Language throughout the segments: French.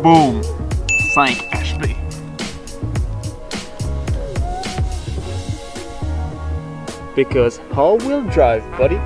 Boom! 5 HP. Because all-wheel drive, buddy.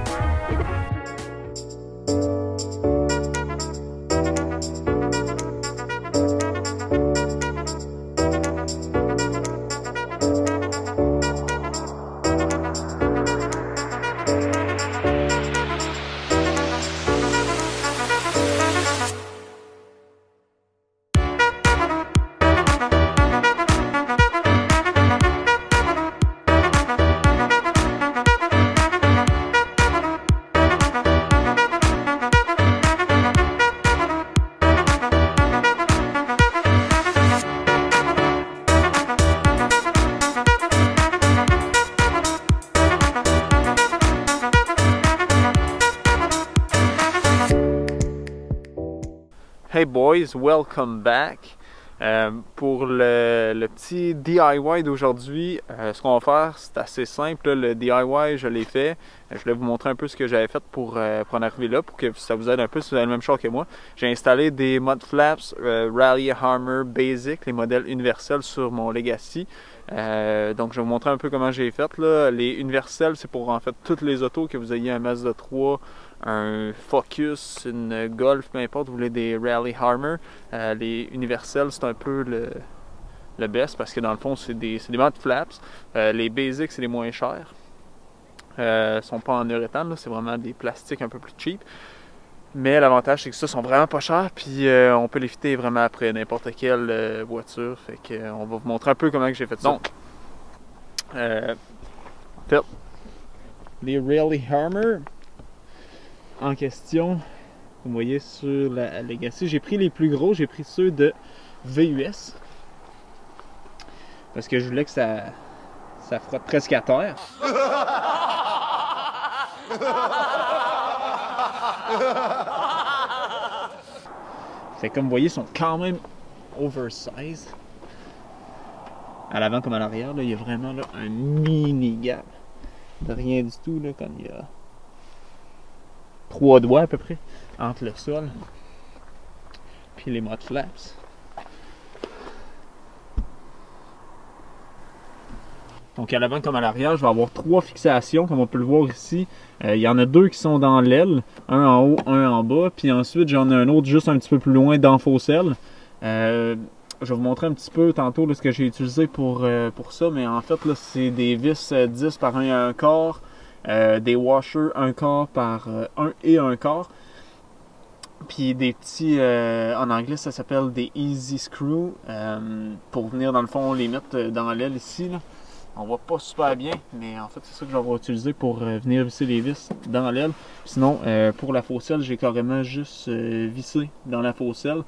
Hey boys, welcome back. Pour le petit DIY d'aujourd'hui, ce qu'on va faire, c'est assez simple. Là, le DIY, je l'ai fait. Je voulais vous montrer un peu ce que j'avais fait pour en arriver là, pour que ça vous aide un peu si vous avez le même char que moi. J'ai installé des mud flaps Rally Harmer Basic, les modèles universels sur mon Legacy. Donc je vais vous montrer un peu comment j'ai fait. Là. Les universels, c'est pour en fait toutes les autos, que vous ayez un Mazda 3, un Focus, une Golf, peu importe, vous voulez des Rally Harmer. Les universels, c'est un peu le best parce que dans le fond, c'est des mud flaps. Les basics, c'est les moins chers. Ils sont pas en uréthane, c'est vraiment des plastiques un peu plus cheap. Mais l'avantage, c'est que ça sont vraiment pas chers, puis on peut les fitter vraiment après n'importe quelle voiture. Fait que on va vous montrer un peu comment j'ai fait ça. Donc, les Rally Harmer en question, vous voyez sur la Legacy, j'ai pris les plus gros, j'ai pris ceux de VUS parce que je voulais que ça frotte presque à terre. C'est comme vous voyez, ils sont quand même oversized. À l'avant comme à l'arrière, il y a vraiment là, un mini gap. De rien du tout, là, comme il y a 3 doigts à peu près entre le sol puis les mud flaps. Donc à l'avant comme à l'arrière, je vais avoir 3 fixations comme on peut le voir ici. Il y en a 2 qui sont dans l'aile, un en haut, un en bas, puis ensuite j'en ai un autre juste un petit peu plus loin dans Faux-Selle. Je vais vous montrer un petit peu tantôt là, ce que j'ai utilisé pour ça, mais en fait là c'est des vis 10 par 1,25, des washers 1 quart par 1 et 1 quart. Puis des petits, en anglais ça s'appelle des easy screw, pour venir dans le fond les mettre dans l'aile ici. Là. On voit pas super bien, mais en fait c'est ça que je vais utiliser pour venir visser les vis dans l'aile. Sinon pour la faux-selle, j'ai carrément juste vissé dans la faux-selle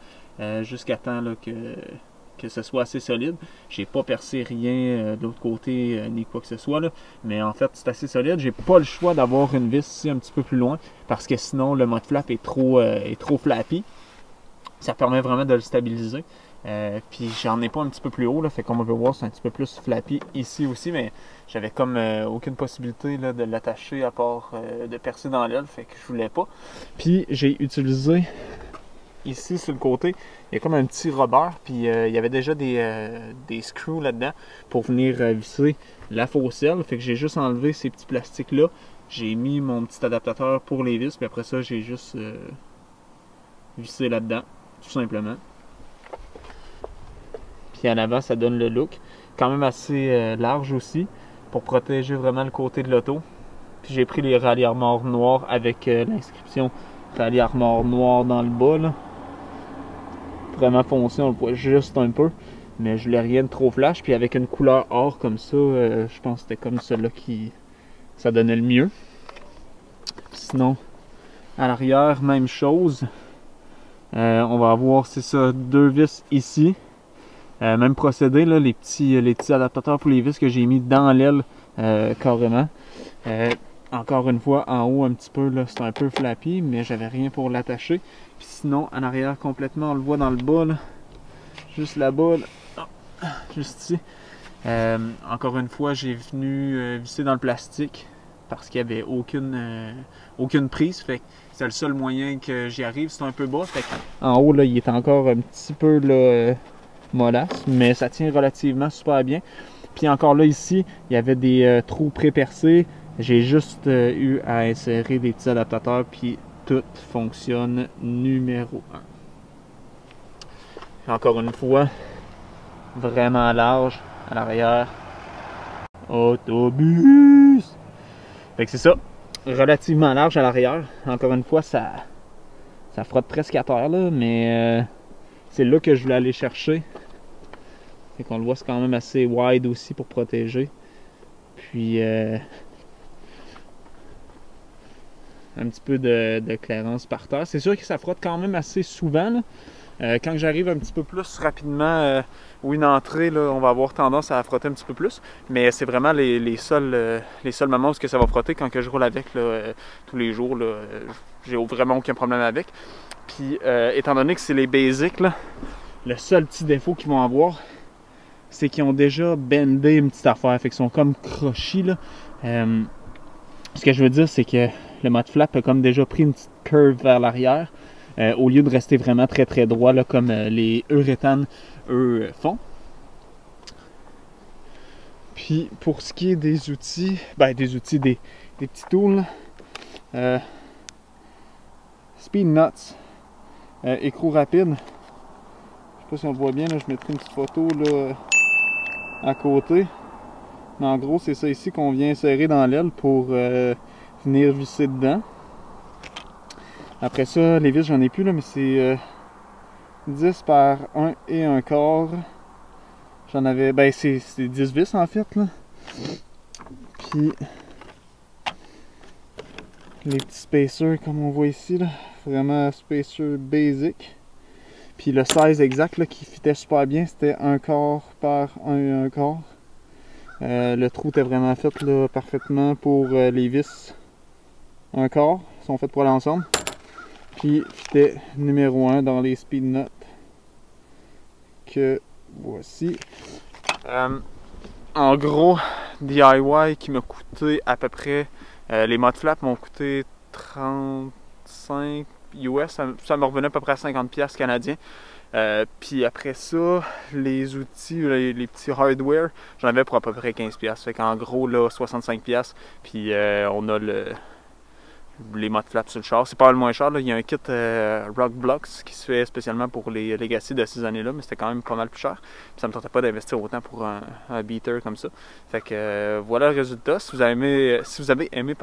jusqu'à temps là, que ce soit assez solide. J'ai pas percé rien de l'autre côté ni quoi que ce soit là, mais en fait c'est assez solide. J'ai pas le choix d'avoir une vis ici un petit peu plus loin parce que sinon le mud flap est trop flappy. Ça permet vraiment de le stabiliser. Puis j'en ai pas un petit peu plus haut, là, fait comme on peut voir c'est un petit peu plus flappy ici aussi, mais j'avais comme aucune possibilité là, de l'attacher à part de percer dans l'aile, fait que je voulais pas. Puis j'ai utilisé ici sur le côté, il y a comme un petit rubber, puis il y avait déjà des screws là-dedans pour venir visser la faux-selle, fait que j'ai juste enlevé ces petits plastiques là, j'ai mis mon petit adaptateur pour les vis, puis après ça j'ai juste vissé là-dedans, tout simplement. Puis en avant, ça donne le look. Quand même assez large aussi, pour protéger vraiment le côté de l'auto. Puis j'ai pris les Rally Harmer noirs avec l'inscription Rally Harmer noir dans le bas. Là. Vraiment foncé, on le voit juste un peu. Mais je voulais rien de trop flash. Puis avec une couleur or comme ça, je pense que c'était comme celle-là qui ça donnait le mieux. Puis sinon, à l'arrière, même chose. On va avoir, c'est ça, 2 vis ici. Même procédé, là, les petits adaptateurs pour les vis que j'ai mis dans l'aile carrément. Encore une fois, en haut un petit peu, là, c'est un peu flappy, mais j'avais rien pour l'attacher. Puis sinon, en arrière complètement, on le voit dans le bas, là, juste là-bas, là, juste ici. Encore une fois, j'ai venu visser dans le plastique parce qu'il n'y avait aucune prise. Fait que c'est le seul moyen que j'y arrive. C'est un peu bas. Fait que en haut, là, il est encore un petit peu là, mollasse, mais ça tient relativement super bien. Puis encore là, ici, il y avait des trous pré-percés. J'ai juste eu à insérer des petits adaptateurs, puis tout fonctionne numéro 1. Encore une fois, vraiment large à l'arrière. Autobus! Fait que c'est ça, relativement large à l'arrière. Encore une fois, ça frotte presque à terre, là, mais c'est là que je voulais aller chercher. Fait qu'on le voit, c'est quand même assez wide aussi pour protéger. Puis un petit peu de clairance par terre. C'est sûr que ça frotte quand même assez souvent, là. Quand j'arrive un petit peu plus rapidement ou une entrée, là, on va avoir tendance à frotter un petit peu plus. Mais c'est vraiment les seuls moments où ça va frotter quand que je roule avec là, tous les jours. J'ai vraiment aucun problème avec. Puis étant donné que c'est les basics, là, le seul petit défaut qu'ils vont avoir, c'est qu'ils ont déjà bendé une petite affaire. Fait qu'ils sont comme crochis, là. Ce que je veux dire, c'est que le mud flap a comme déjà pris une petite curve vers l'arrière. Au lieu de rester vraiment très très droit là, comme les uréthanes eux font. Puis pour ce qui est des outils, des petits tools, Speed Nuts, écrou rapide. Je sais pas si on voit bien, là, je mettrai une petite photo là, à côté. Mais en gros, c'est ça ici qu'on vient insérer dans l'aile pour venir visser dedans. Après ça, les vis, j'en ai plus, là, mais c'est 10 par 1 et 1/4. J'en avais, ben c'est 10 vis en fait, là. Puis les petits spacers, comme on voit ici, là, vraiment spacer basic. Puis le size exact là, qui fitait super bien, c'était 1/4 par 1 et 1/4. Le trou était vraiment fait là, parfaitement pour les vis 1/4. Ils sont faits pour aller ensemble. Puis fitait numéro 1 dans les Speed Nuts que voici. En gros, DIY qui m'a coûté à peu près, les mud flaps m'ont coûté 35 US, ça me revenait à peu près à 50$ canadiens. Puis après ça, les outils, les petits hardware, j'en avais pour à peu près 15$. Fait qu'en gros, là, 65$. Puis on a les mud flaps sur le char. C'est pas le moins cher, là. Il y a un kit Rock Blocks qui se fait spécialement pour les Legacy de ces années-là, mais c'était quand même pas mal plus cher. Puis ça me tentait pas d'investir autant pour un beater comme ça. Fait que voilà le résultat. Si vous avez aimé,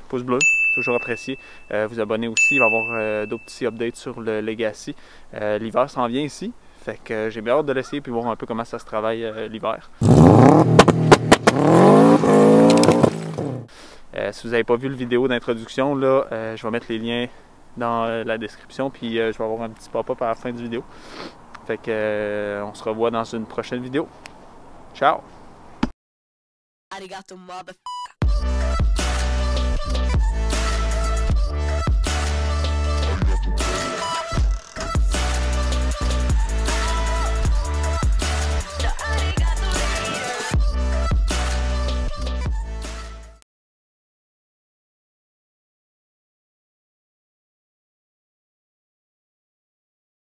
pouce bleu, toujours apprécié. Vous abonnez aussi, il va y avoir d'autres petits updates sur le Legacy. L'hiver s'en vient ici. Fait que j'ai bien hâte de l'essayer puis voir un peu comment ça se travaille l'hiver. Si vous n'avez pas vu le vidéo d'introduction, là, je vais mettre les liens dans la description, puis je vais avoir un petit pop-up à la fin du vidéo. Fait que on se revoit dans une prochaine vidéo. Ciao!